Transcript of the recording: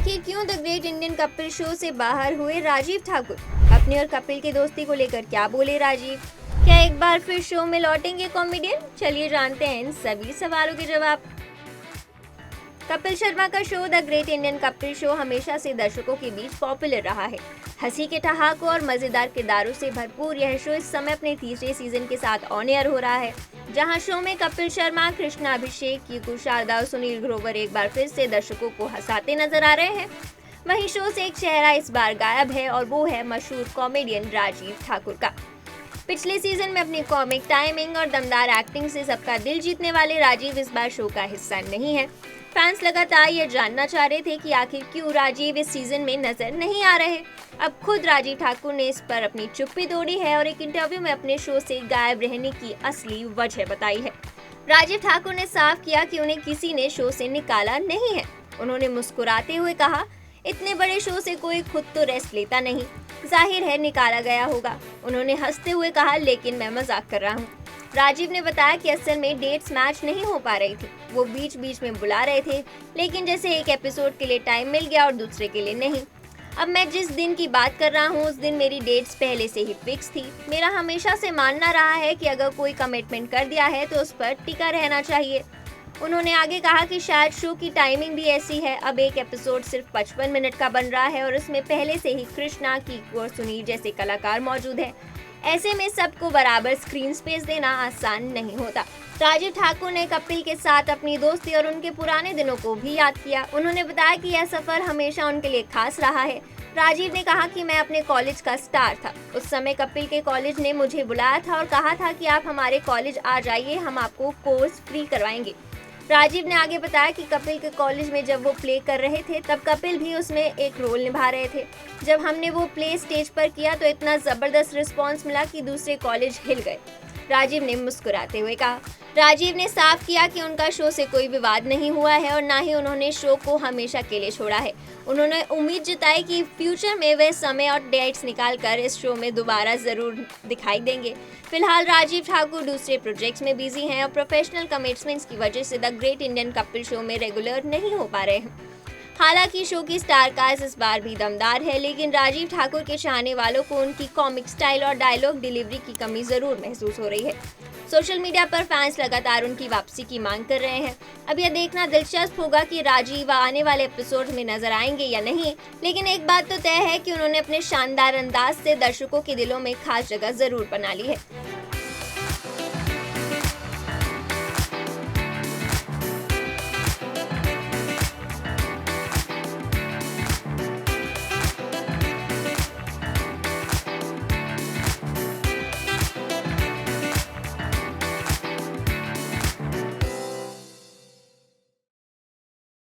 आखिर क्यों the great Indian Kapil show से बाहर हुए राजीव ठाकुर? अपनी और कपिल की दोस्ती को लेकर क्या बोले राजीव? क्या एक बार फिर शो में लौटेंगे कॉमेडियन? चलिए जानते हैं इन सभी सवालों के जवाब। कपिल शर्मा का show the great Indian Kapil show हमेशा से दर्शकों के बीच पॉपुलर रहा है। हंसी के ठहाकों और मजेदार किरदारों से भरपूर यह शो इस समय अपने तीसरे सीजन के साथ ऑन एयर हो रहा है, जहां शो में कपिल शर्मा, कृष्णा अभिषेक, कीकू शारदा और सुनील ग्रोवर एक बार फिर से दर्शकों को हंसाते नजर आ रहे हैं। वहीं शो से एक चेहरा इस बार गायब है और वो है मशहूर कॉमेडियन राजीव ठाकुर का। पिछले सीजन में अपनी कॉमिक टाइमिंग और दमदार एक्टिंग से सबका दिल जीतने वाले राजीव इस बार शो का हिस्सा नहीं है। फैंस लगातार ये जानना चाह रहे थे कि आखिर क्यों राजीव इस सीजन में नजर नहीं आ रहे। अब खुद राजीव ठाकुर ने इस पर अपनी चुप्पी तोड़ी है और एक इंटरव्यू में अपने शो से गायब रहने की असली वजह बताई है। राजीव ठाकुर ने साफ किया कि उन्हें किसी ने शो से निकाला नहीं है। उन्होंने मुस्कुराते हुए कहा, इतने बड़े शो से कोई खुद तो रेस्ट लेता नहीं, जाहिर है निकाला गया होगा। उन्होंने हंसते हुए कहा, लेकिन मैं मजाक कर रहा हूँ। राजीव ने बताया कि असल में डेट्स मैच नहीं हो पा रही थी। वो बीच बीच में बुला रहे थे, लेकिन जैसे एक एपिसोड के लिए टाइम मिल गया और दूसरे के लिए नहीं। अब मैं जिस दिन की बात कर रहा हूँ उस दिन मेरी डेट्स पहले से ही फिक्स थी। मेरा हमेशा से मानना रहा है कि अगर कोई कमिटमेंट कर दिया है तो उस पर टिका रहना चाहिए। उन्होंने आगे कहा कि शायद शो की टाइमिंग भी ऐसी है। अब एक एपिसोड सिर्फ 55 मिनट का बन रहा है और उसमें पहले से ही कृष्णा, कीकू और सुनील जैसे कलाकार मौजूद हैं। ऐसे में सबको बराबर स्क्रीन स्पेस देना आसान नहीं होता। राजीव ठाकुर ने कपिल के साथ अपनी दोस्ती और उनके पुराने दिनों को भी याद किया। उन्होंने बताया कि यह सफर हमेशा उनके लिए खास रहा है। राजीव ने कहा कि मैं अपने कॉलेज का स्टार था। उस समय कपिल के कॉलेज ने मुझे बुलाया था और कहा था कि आप हमारे कॉलेज आ जाइए, हम आपको कोर्स फ्री करवाएंगे। राजीव ने आगे बताया कि कपिल के कॉलेज में जब वो प्ले कर रहे थे तब कपिल भी उसमें एक रोल निभा रहे थे। जब हमने वो प्ले स्टेज पर किया तो इतना जबरदस्त रिस्पांस मिला कि दूसरे कॉलेज हिल गए। राजीव ने मुस्कुराते हुए कहा। राजीव ने साफ किया कि उनका शो से कोई विवाद नहीं हुआ है और ना ही उन्होंने शो को हमेशा के लिए छोड़ा है। उन्होंने उम्मीद जताई कि फ्यूचर में वे समय और डेट्स निकालकर इस शो में दोबारा जरूर दिखाई देंगे। फिलहाल राजीव ठाकुर दूसरे प्रोजेक्ट्स में बिजी हैं और प्रोफेशनल कमिटमेंट्स की वजह से the great Indian Kapil show में रेगुलर नहीं हो पा रहे हैं। हालांकि शो की स्टार कास्ट इस बार भी दमदार है, लेकिन राजीव ठाकुर के चाहने वालों को उनकी कॉमिक स्टाइल और डायलॉग डिलीवरी की कमी जरूर महसूस हो रही है। सोशल मीडिया पर फैंस लगातार उनकी वापसी की मांग कर रहे हैं। अब यह देखना दिलचस्प होगा कि राजीव आने वाले एपिसोड में नजर आएंगे या नहीं, लेकिन एक बात तो तय है कि उन्होंने अपने शानदार अंदाज से दर्शकों के दिलों में खास जगह जरूर बना ली है।